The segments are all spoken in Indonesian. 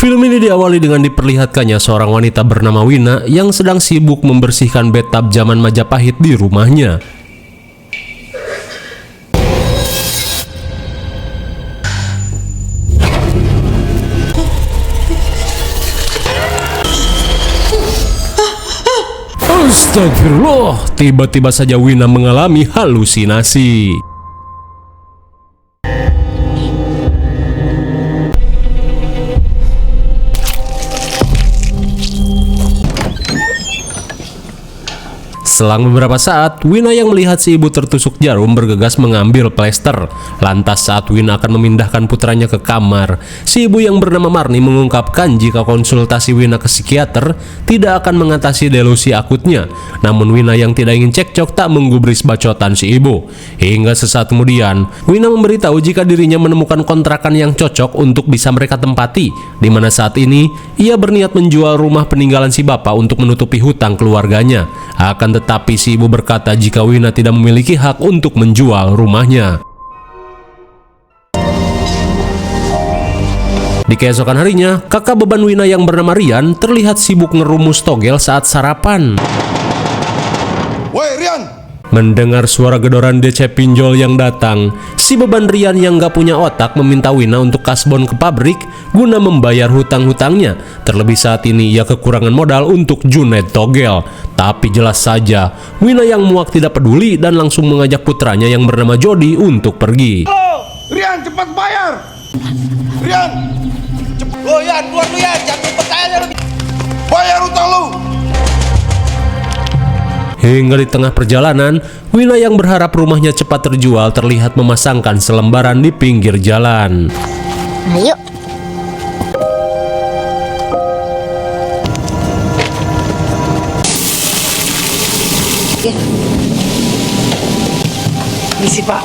Film ini diawali dengan diperlihatkannya seorang wanita bernama Wina yang sedang sibuk membersihkan bathtub zaman Majapahit di rumahnya. Astagfirullah, tiba-tiba saja Wina mengalami halusinasi. Selang beberapa saat, Wina yang melihat si ibu tertusuk jarum bergegas mengambil plester. Lantas saat Wina akan memindahkan putranya ke kamar, si ibu yang bernama Marni mengungkapkan jika konsultasi Wina ke psikiater tidak akan mengatasi delusi akutnya. Namun Wina yang tidak ingin cekcok tak menggubris bacotan si ibu. Hingga sesaat kemudian, Wina memberitahu jika dirinya menemukan kontrakan yang cocok untuk bisa mereka tempati, di mana saat ini ia berniat menjual rumah peninggalan si bapak untuk menutupi hutang keluarganya. Akan tetapi si ibu berkata jika Wina tidak memiliki hak untuk menjual rumahnya. Di keesokan harinya, kakak beban Wina yang bernama Rian terlihat sibuk ngerumus togel saat sarapan. Woi Rian! Mendengar suara gedoran DC pinjol yang datang, si beban Rian yang gak punya otak meminta Wina untuk kasbon ke pabrik guna membayar hutang-hutangnya. Terlebih saat ini ia kekurangan modal untuk Junet togel. Tapi jelas saja, Wina yang muak tidak peduli dan langsung mengajak putranya yang bernama Jody untuk pergi. Halo! Rian, cepat bayar! Rian! Cepat! Oh Yan, keluar lu Yan! Jangan lupa aja lu! Bayar hutang lu! Hingga di tengah perjalanan, Wina yang berharap rumahnya cepat terjual terlihat memasangkan selembaran di pinggir jalan. Ayo. Misi Pak.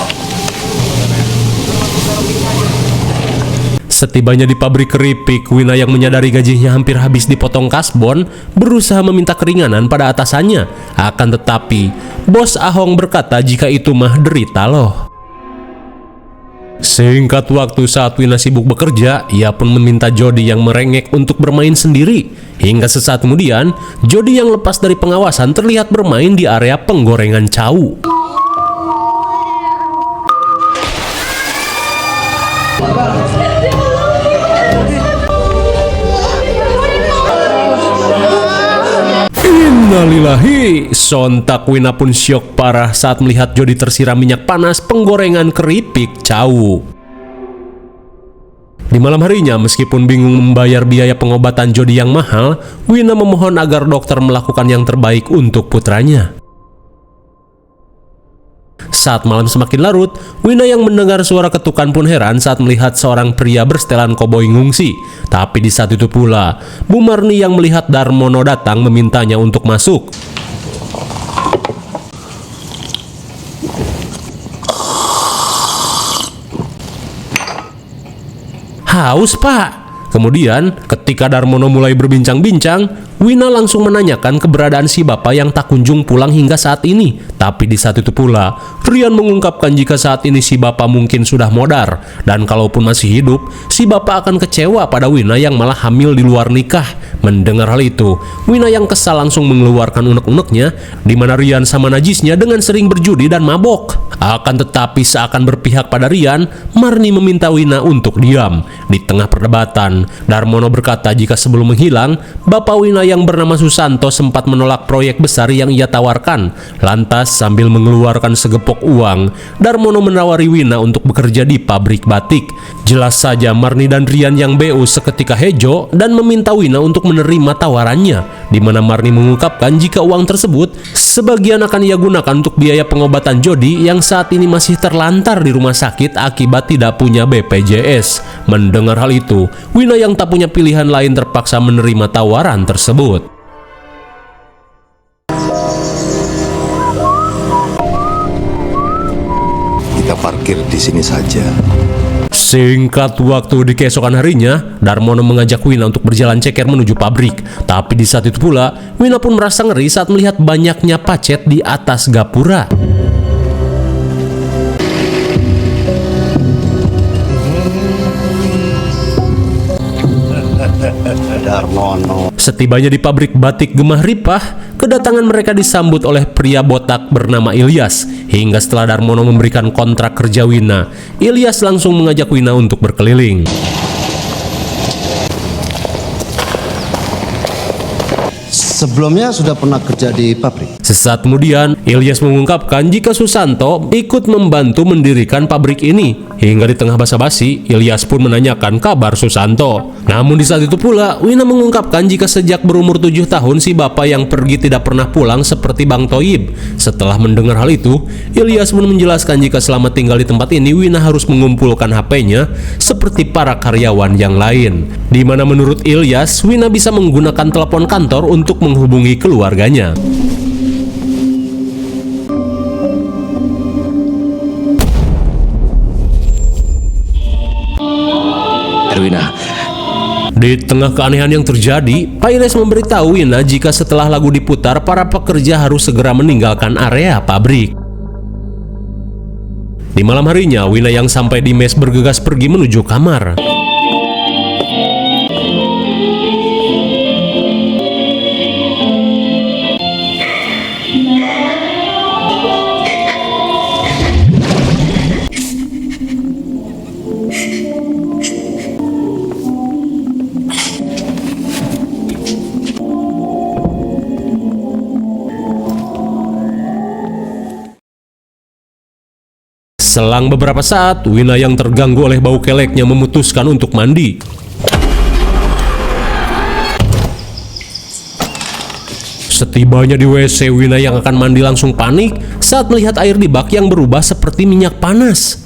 Setibanya di pabrik keripik, Wina yang menyadari gajinya hampir habis dipotong kasbon berusaha meminta keringanan pada atasannya. Akan tetapi, bos Ahong berkata jika itu mah derita loh. Singkat waktu saat Wina sibuk bekerja, ia pun meminta Jody yang merengek untuk bermain sendiri. Hingga sesaat kemudian, Jody yang lepas dari pengawasan terlihat bermain di area penggorengan cau. Innalillahi, sontak Wina pun syok parah saat melihat Jody tersiram minyak panas penggorengan keripik cau. Di malam harinya, meskipun bingung membayar biaya pengobatan Jody yang mahal, Wina memohon agar dokter melakukan yang terbaik untuk putranya. Saat malam semakin larut, Wina yang mendengar suara ketukan pun heran saat melihat seorang pria bersetelan koboi ngungsi. Tapi di saat itu pula, Bu Marni yang melihat Darmono datang memintanya untuk masuk. Haus, Pak. Kemudian, ketika Darmono mulai berbincang-bincang, Wina langsung menanyakan keberadaan si bapak yang tak kunjung pulang hingga saat ini. Tapi di saat itu pula, Rian mengungkapkan jika saat ini si bapak mungkin sudah modar. Dan kalaupun masih hidup, si bapak akan kecewa pada Wina yang malah hamil di luar nikah. Mendengar hal itu, Wina yang kesal langsung mengeluarkan unek-uneknya, di mana Rian sama najisnya dengan sering berjudi dan mabok. Akan tetapi seakan berpihak pada Rian, Marni meminta Wina untuk diam. Di tengah perdebatan, Darmono berkata jika sebelum menghilang, bapak Wina yang bernama Susanto sempat menolak proyek besar yang ia tawarkan. Lantas sambil mengeluarkan segepok uang, Darmono menawari Wina untuk bekerja di pabrik batik. Jelas saja Marni dan Rian yang BU seketika hejo dan meminta Wina untuk menerima tawarannya, di mana Marni mengungkapkan jika uang tersebut sebagian akan ia gunakan untuk biaya pengobatan Jody yang saat ini masih terlantar di rumah sakit akibat tidak punya BPJS. Mendengar hal itu, Wina yang tak punya pilihan lain terpaksa menerima tawaran tersebut. Kita parkir di sini saja. Singkat waktu di keesokan harinya, Darmono mengajak Wina untuk berjalan ceker menuju pabrik. Tapi di saat itu pula, Wina pun merasa ngeri saat melihat banyaknya pacet di atas gapura. Darmono. Setibanya di pabrik batik Gemah Ripah, kedatangan mereka disambut oleh pria botak bernama Ilyas. Hingga setelah Darmono memberikan kontrak kerja Wina, Ilyas langsung mengajak Wina untuk berkeliling. Sebelumnya sudah pernah kerja di pabrik. Sesaat kemudian, Ilyas mengungkapkan jika Susanto ikut membantu mendirikan pabrik ini. Hingga di tengah basa-basi, Ilyas pun menanyakan kabar Susanto. Namun di saat itu pula, Wina mengungkapkan jika sejak berumur 7 tahun si bapak yang pergi tidak pernah pulang seperti Bang Toyib. Setelah mendengar hal itu, Ilyas pun menjelaskan jika selama tinggal di tempat ini, Wina harus mengumpulkan HP-nya seperti para karyawan yang lain. Di mana menurut Ilyas, Wina bisa menggunakan telepon kantor untuk menghubungi keluarganya. Erwina. Di tengah keanehan yang terjadi, Pak Ilyas memberitahu Wina jika setelah lagu diputar, para pekerja harus segera meninggalkan area pabrik. Di malam harinya, Wina yang sampai di mes bergegas pergi menuju kamar. Selang beberapa saat, Wina yang terganggu oleh bau keleknya memutuskan untuk mandi. Setibanya di WC, Wina yang akan mandi langsung panik saat melihat air di bak yang berubah seperti minyak panas.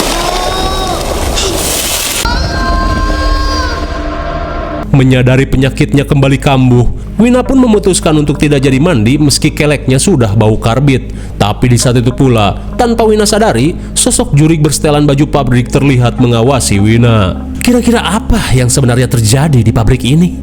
Menyadari penyakitnya kembali kambuh, Wina pun memutuskan untuk tidak jadi mandi meski keleknya sudah bau karbit. Tapi di saat itu pula, tanpa Wina sadari, sosok jurik bersetelan baju pabrik terlihat mengawasi Wina. Kira-kira apa yang sebenarnya terjadi di pabrik ini?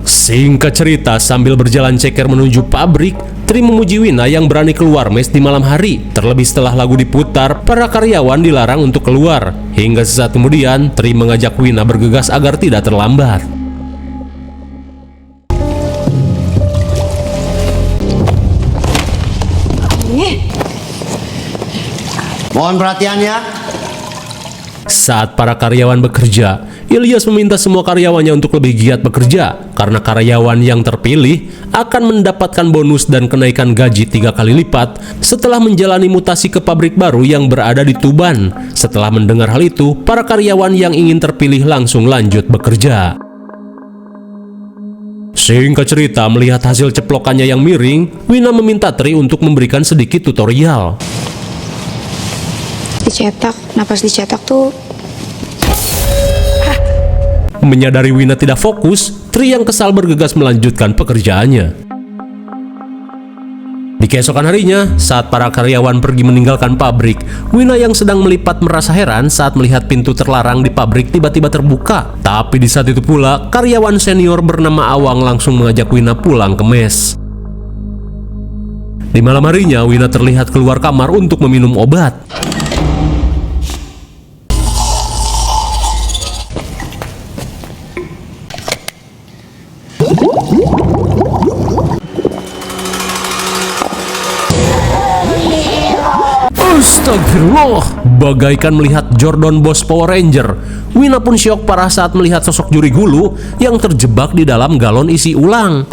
Singkat cerita, sambil berjalan ceker menuju pabrik, Tri memuji Wina yang berani keluar mes di malam hari. Terlebih setelah lagu diputar, para karyawan dilarang untuk keluar. Hingga sesaat kemudian, Tri mengajak Wina bergegas agar tidak terlambat. Mohon perhatiannya. Saat para karyawan bekerja, Ilyas meminta semua karyawannya untuk lebih giat bekerja karena karyawan yang terpilih akan mendapatkan bonus dan kenaikan gaji 3 kali lipat setelah menjalani mutasi ke pabrik baru yang berada di Tuban. Setelah mendengar hal itu, para karyawan yang ingin terpilih langsung lanjut bekerja. Singkat cerita, melihat hasil ceplokannya yang miring, Wina meminta Tri untuk memberikan sedikit tutorial. Dicetak, napas dicetak tuh. Menyadari Wina tidak fokus, Tri yang kesal bergegas melanjutkan pekerjaannya. Di keesokan harinya, saat para karyawan pergi meninggalkan pabrik, Wina yang sedang melipat merasa heran saat melihat pintu terlarang di pabrik tiba-tiba terbuka. Tapi di saat itu pula, karyawan senior bernama Awang langsung mengajak Wina pulang ke mes. Di malam harinya, Wina terlihat keluar kamar untuk meminum obat. Astagfirullah, bagaikan melihat Jordan Boss Power Ranger. Wina pun syok parah saat melihat sosok juri gulu yang terjebak di dalam galon isi ulang.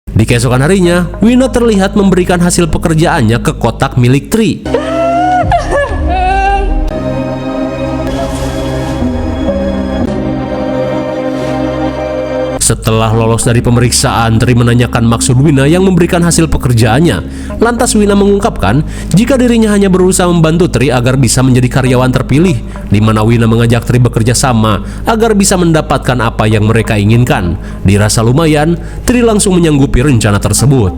Di keesokan harinya, Wina terlihat memberikan hasil pekerjaannya ke kotak milik Tri. Setelah lolos dari pemeriksaan, Tri menanyakan maksud Wina yang memberikan hasil pekerjaannya. Lantas Wina mengungkapkan jika dirinya hanya berusaha membantu Tri agar bisa menjadi karyawan terpilih, di mana Wina mengajak Tri bekerja sama agar bisa mendapatkan apa yang mereka inginkan. Dirasa lumayan, Tri langsung menyanggupi rencana tersebut.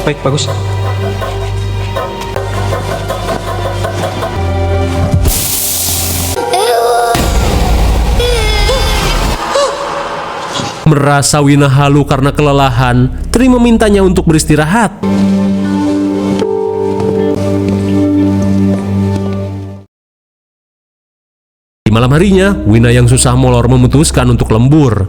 Baik, bagus. Merasa Wina halu karena kelelahan, Tri memintanya untuk beristirahat. Di malam harinya, Wina yang susah molor memutuskan untuk lembur.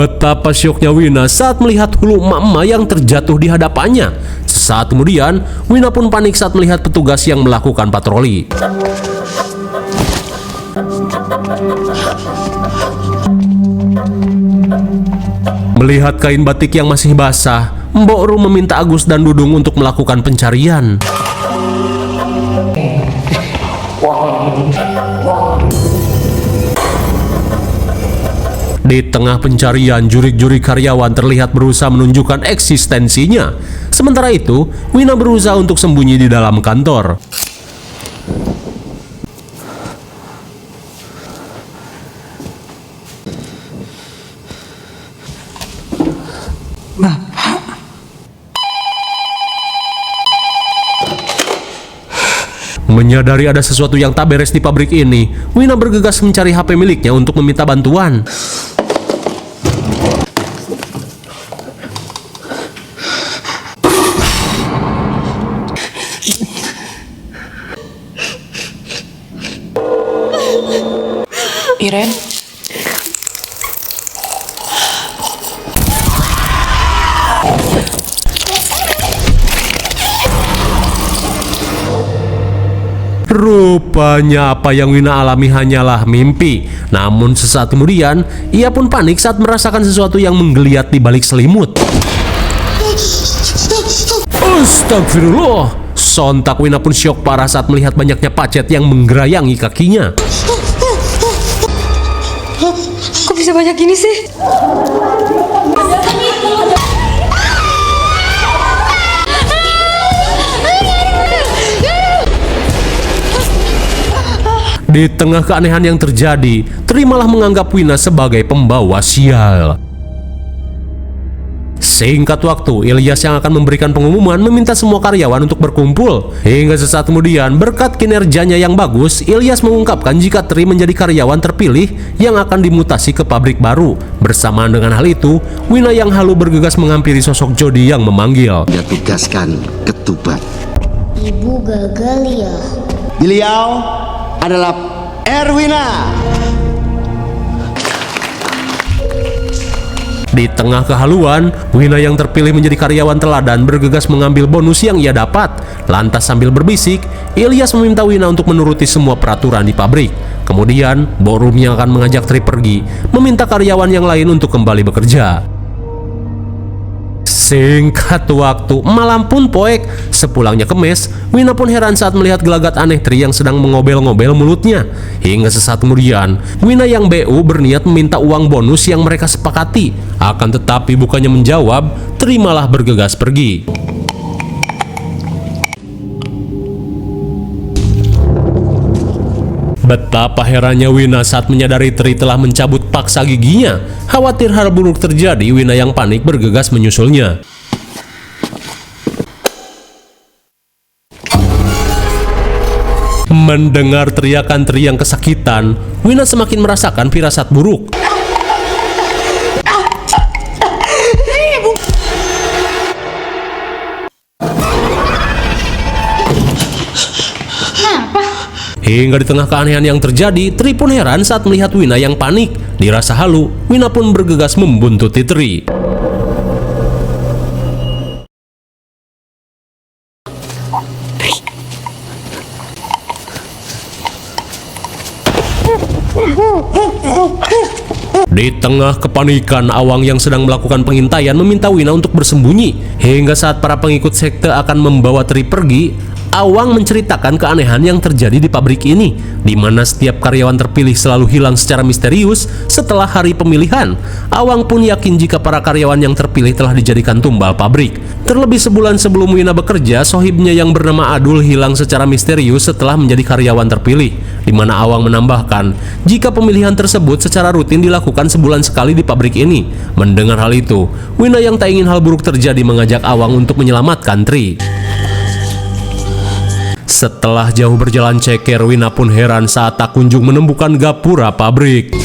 Betapa syoknya Wina saat melihat hulu emak-emak yang terjatuh di hadapannya. Sesaat kemudian, Wina pun panik saat melihat petugas yang melakukan patroli. Melihat kain batik yang masih basah, Mbok Rum meminta Agus dan Dudung untuk melakukan pencarian. Di tengah pencarian, jurik-jurik karyawan terlihat berusaha menunjukkan eksistensinya. Sementara itu, Wina berusaha untuk sembunyi di dalam kantor. Menyadari ada sesuatu yang tak beres di pabrik ini, Wina bergegas mencari HP miliknya untuk meminta bantuan. Iren, Rupanya apa yang Wina alami hanyalah mimpi. Namun sesaat kemudian, ia pun panik saat merasakan sesuatu yang menggeliat di balik selimut. Astagfirullah! Sontak Wina pun syok parah saat melihat banyaknya pacet yang menggerayangi kakinya. Kok bisa banyak gini sih? Di tengah keanehan yang terjadi, Tri malah menganggap Wina sebagai pembawa sial. Singkat waktu, Ilyas yang akan memberikan pengumuman meminta semua karyawan untuk berkumpul. Hingga sesaat kemudian, berkat kinerjanya yang bagus, Ilyas mengungkapkan jika Tri menjadi karyawan terpilih yang akan dimutasi ke pabrik baru. Bersamaan dengan hal itu, Wina yang halu bergegas menghampiri sosok Jody yang memanggil. Dia tugaskan ketupat. Ibu gagal ya. Beliau adalah Erwina. Di tengah kehaluan, Wina yang terpilih menjadi karyawan teladan bergegas mengambil bonus yang ia dapat. Lantas sambil berbisik, Ilyas meminta Wina untuk menuruti semua peraturan di pabrik. Kemudian, Mbok Rum yang akan mengajak Tri pergi, meminta karyawan yang lain untuk kembali bekerja. Singkat waktu, malam pun poek. Sepulangnya ke mes, Wina pun heran saat melihat gelagat aneh Tri yang sedang mengobel-ngobel mulutnya. Hingga sesaat kemudian, Wina yang BU berniat meminta uang bonus yang mereka sepakati. Akan tetapi bukannya menjawab, Tri malah bergegas pergi. Betapa herannya Wina saat menyadari Tri telah mencabut paksa giginya. Khawatir hal buruk terjadi, Wina yang panik bergegas menyusulnya. Mendengar teriakan Tri yang kesakitan, Wina semakin merasakan firasat buruk. Hingga di tengah keanehan yang terjadi, Tri pun heran saat melihat Wina yang panik. Dirasa halu, Wina pun bergegas membuntuti Tri. Di tengah kepanikan, Awang yang sedang melakukan pengintaian meminta Wina untuk bersembunyi. Hingga saat para pengikut sekte akan membawa Tri pergi, Awang menceritakan keanehan yang terjadi di pabrik ini, di mana setiap karyawan terpilih selalu hilang secara misterius setelah hari pemilihan. Awang pun yakin jika para karyawan yang terpilih telah dijadikan tumbal pabrik. Terlebih sebulan sebelum Wina bekerja, sohibnya yang bernama Adul hilang secara misterius setelah menjadi karyawan terpilih, di mana Awang menambahkan jika pemilihan tersebut secara rutin dilakukan sebulan sekali di pabrik ini. Mendengar hal itu, Wina yang tak ingin hal buruk terjadi mengajak Awang untuk menyelamatkan Tri. Setelah jauh berjalan ceker, Wina pun heran saat tak kunjung menemukan gapura pabrik.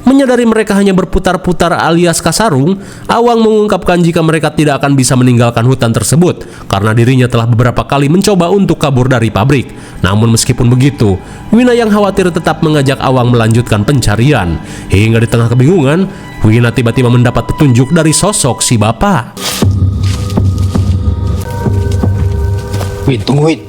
Menyadari mereka hanya berputar-putar alias kasarung, Awang mengungkapkan jika mereka tidak akan bisa meninggalkan hutan tersebut karena dirinya telah beberapa kali mencoba untuk kabur dari pabrik. Namun meskipun begitu, Wina yang khawatir tetap mengajak Awang melanjutkan pencarian. Hingga di tengah kebingungan, Wina tiba-tiba mendapat petunjuk dari sosok si bapak. Win, tunggu Win.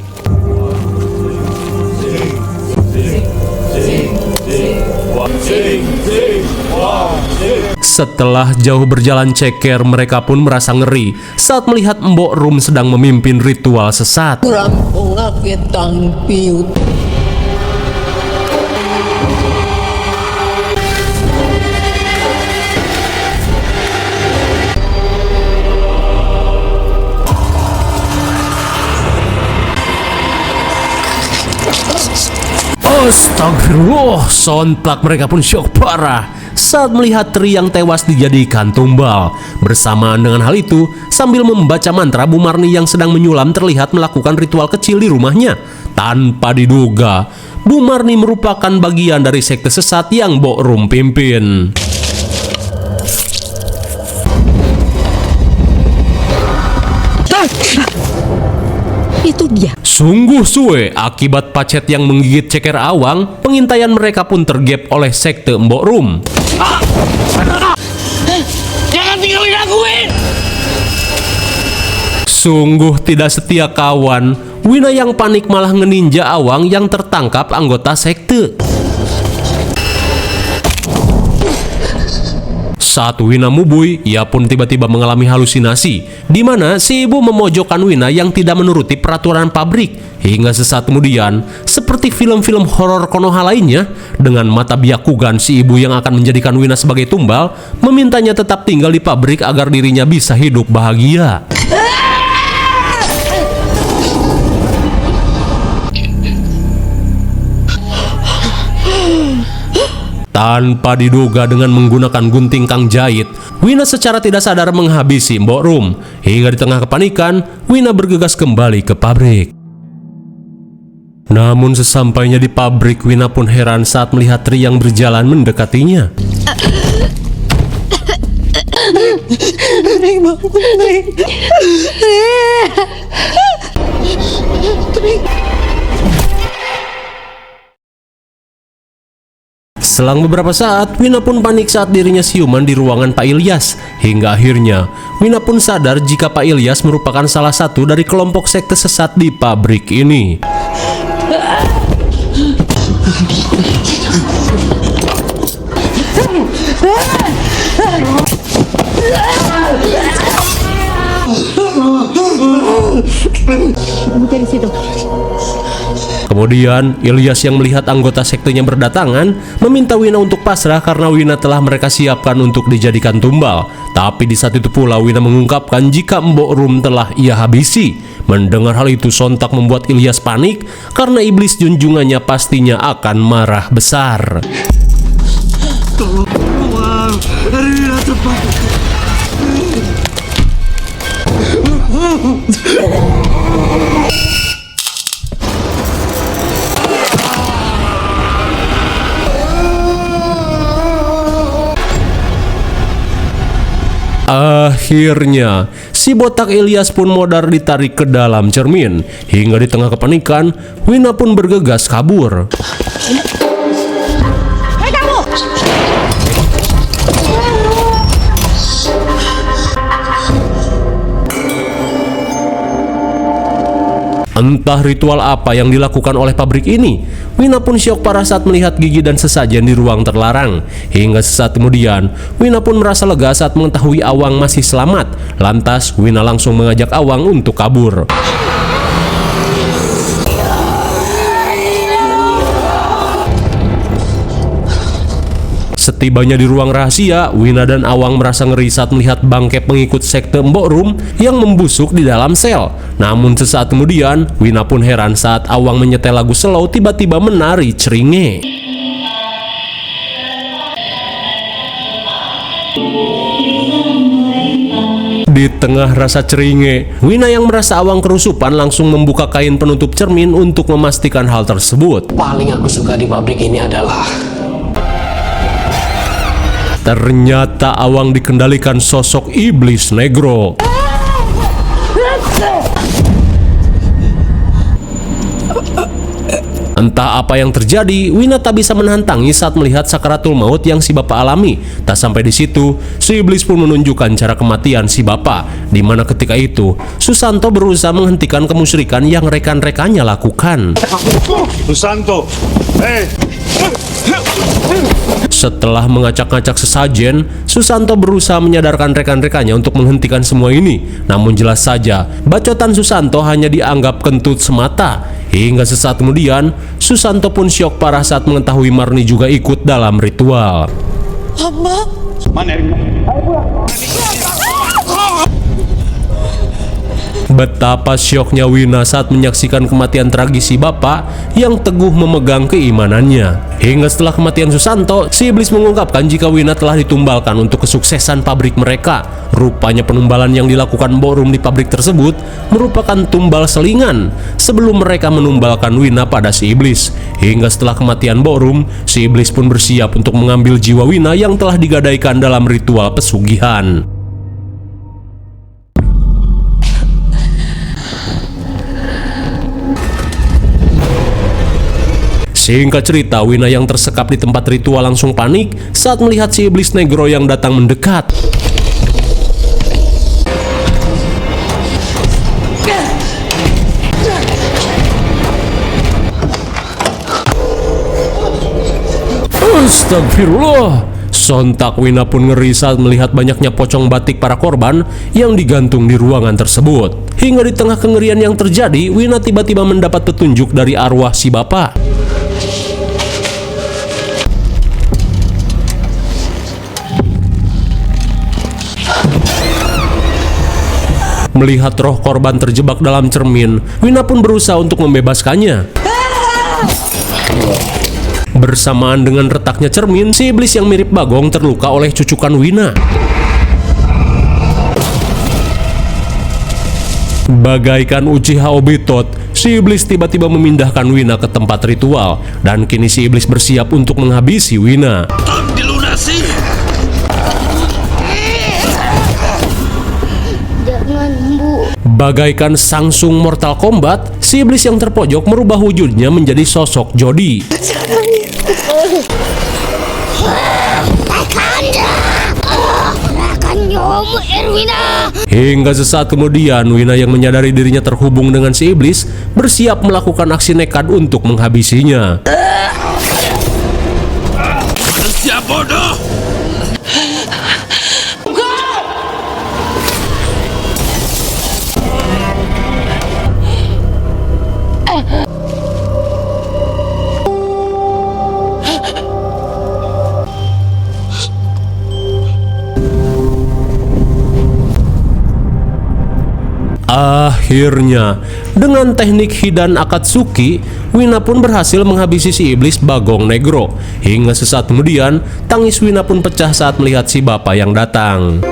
Setelah jauh berjalan ceker, mereka pun merasa ngeri saat melihat Mbok Rum sedang memimpin ritual sesat. Astagfirullah, sontak mereka pun syok parah saat melihat Tri yang tewas dijadikan tumbal. Bersamaan dengan hal itu, sambil membaca mantra, Bu Marni yang sedang menyulam terlihat melakukan ritual kecil di rumahnya. Tanpa diduga, Bu Marni merupakan bagian dari sekte sesat yang Mbok Rum pimpin. Itu dia. Sungguh suwe, akibat pacet yang menggigit ceker Awang, pengintaian mereka pun tergap oleh sekte Mbok Rum. Jangan tinggalin aku, Win! Sungguh tidak setia kawan, Wina yang panik malah ngeninja Awang yang tertangkap anggota sekte. Saat Wina mubui, ia pun tiba-tiba mengalami halusinasi, di mana si ibu memojokkan Wina yang tidak menuruti peraturan pabrik. Hingga sesaat kemudian, seperti film-film horor Konoha lainnya, dengan mata biakugan si ibu yang akan menjadikan Wina sebagai tumbal, memintanya tetap tinggal di pabrik agar dirinya bisa hidup bahagia. Tanpa diduga dengan menggunakan gunting kang jahit, Wina secara tidak sadar menghabisi Mbok Rum. Hingga di tengah kepanikan, Wina bergegas kembali ke pabrik. Namun sesampainya di pabrik, Wina pun heran saat melihat Tri yang berjalan mendekatinya. Selang beberapa saat, Wina pun panik saat dirinya siuman di ruangan Pak Ilyas. Hingga akhirnya, Wina pun sadar jika Pak Ilyas merupakan salah satu dari kelompok sekte sesat di pabrik ini. Kemudian, Ilyas yang melihat anggota sektenya berdatangan meminta Wina untuk pasrah karena Wina telah mereka siapkan untuk dijadikan tumbal. Tapi di saat itu pula Wina mengungkapkan jika Mbok Rum telah ia habisi. Mendengar hal itu sontak membuat Ilyas panik karena iblis junjungannya pastinya akan marah besar. Akhirnya, si botak Ilyas pun modar ditarik ke dalam cermin. Hingga di tengah kepanikan, Wina pun bergegas kabur. Hei kamu! Entah ritual apa yang dilakukan oleh pabrik ini. Wina pun syok parah saat melihat gigi dan sesajen di ruang terlarang. Hingga sesaat kemudian, Wina pun merasa lega saat mengetahui Awang masih selamat. Lantas, Wina langsung mengajak Awang untuk kabur. Setibanya di ruang rahasia, Wina dan Awang merasa ngeri saat melihat bangkai pengikut sekte Mbok Rum yang membusuk di dalam sel. Namun sesaat kemudian, Wina pun heran saat Awang menyetel lagu slow tiba-tiba menari ceringe. Di tengah rasa ceringe, Wina yang merasa Awang kerusupan langsung membuka kain penutup cermin untuk memastikan hal tersebut. Paling aku suka di pabrik ini adalah ternyata Awang dikendalikan sosok iblis negro. Entah apa yang terjadi, Wina tak bisa menahan tangis saat melihat sakaratul maut yang si bapak alami. Tak sampai di situ, si iblis pun menunjukkan cara kematian si bapak, di mana ketika itu Susanto berusaha menghentikan kemusyrikan yang rekan-rekannya lakukan. Susanto, Setelah mengacak-ngacak sesajen, Susanto berusaha menyadarkan rekan-rekannya untuk menghentikan semua ini. Namun jelas saja, bacotan Susanto hanya dianggap kentut semata. Hingga sesaat kemudian, Susanto pun syok parah saat mengetahui Marni juga ikut dalam ritual. Betapa syoknya Wina saat menyaksikan kematian tragis si bapak yang teguh memegang keimanannya. Hingga setelah kematian Susanto, si iblis mengungkapkan jika Wina telah ditumbalkan untuk kesuksesan pabrik mereka. Rupanya penumbalan yang dilakukan Mbok Rum di pabrik tersebut merupakan tumbal selingan sebelum mereka menumbalkan Wina pada si iblis. Hingga setelah kematian Mbok Rum, si iblis pun bersiap untuk mengambil jiwa Wina yang telah digadaikan dalam ritual pesugihan. Singkat cerita, Wina yang tersekap di tempat ritual langsung panik saat melihat si iblis negro yang datang mendekat. Astagfirullah! Sontak Wina pun ngeri saat melihat banyaknya pocong batik para korban yang digantung di ruangan tersebut. Hingga di tengah kengerian yang terjadi, Wina tiba-tiba mendapat petunjuk dari arwah si bapak. Melihat roh korban terjebak dalam cermin, Wina pun berusaha untuk membebaskannya. Bersamaan dengan retaknya cermin, si iblis yang mirip Bagong terluka oleh cucukan Wina. Bagaikan Uchiha Obito, si iblis tiba-tiba memindahkan Wina ke tempat ritual, dan kini si iblis bersiap untuk menghabisi Wina. Jangan, Bu. Bagaikan Samsung Mortal Kombat, si iblis yang terpojok merubah wujudnya menjadi sosok Jody. Hingga sesaat kemudian, Wina yang menyadari dirinya terhubung dengan si iblis bersiap melakukan aksi nekat untuk menghabisinya. siap bodoh. Akhirnya, dengan teknik Hidan Akatsuki, Wina pun berhasil menghabisi si iblis Bagong Negro. Hingga sesaat kemudian, tangis Wina pun pecah saat melihat si bapak yang datang.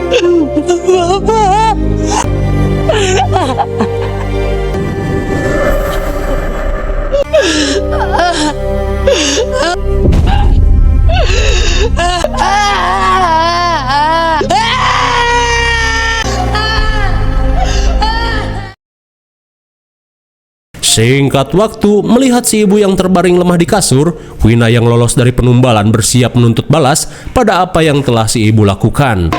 Singkat waktu, melihat si ibu yang terbaring lemah di kasur, Wina yang lolos dari penumbalan bersiap menuntut balas pada apa yang telah si ibu lakukan.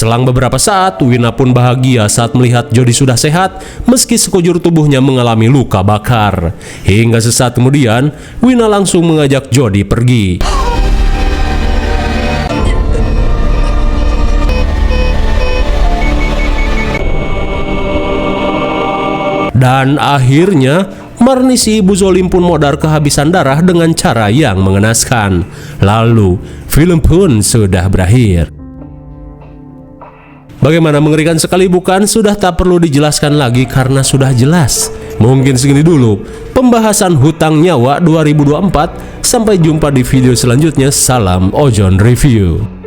Selang beberapa saat, Wina pun bahagia saat melihat Jody sudah sehat meski sekujur tubuhnya mengalami luka bakar. Hingga sesaat kemudian, Wina langsung mengajak Jody pergi. Dan akhirnya, Marni si ibu zolim pun modar kehabisan darah dengan cara yang mengenaskan. Lalu, film pun sudah berakhir. Bagaimana mengerikan sekali bukan? Sudah tak perlu dijelaskan lagi karena sudah jelas. Mungkin segini dulu pembahasan Hutang Nyawa 2024. Sampai jumpa di video selanjutnya. Salam Ojon Review.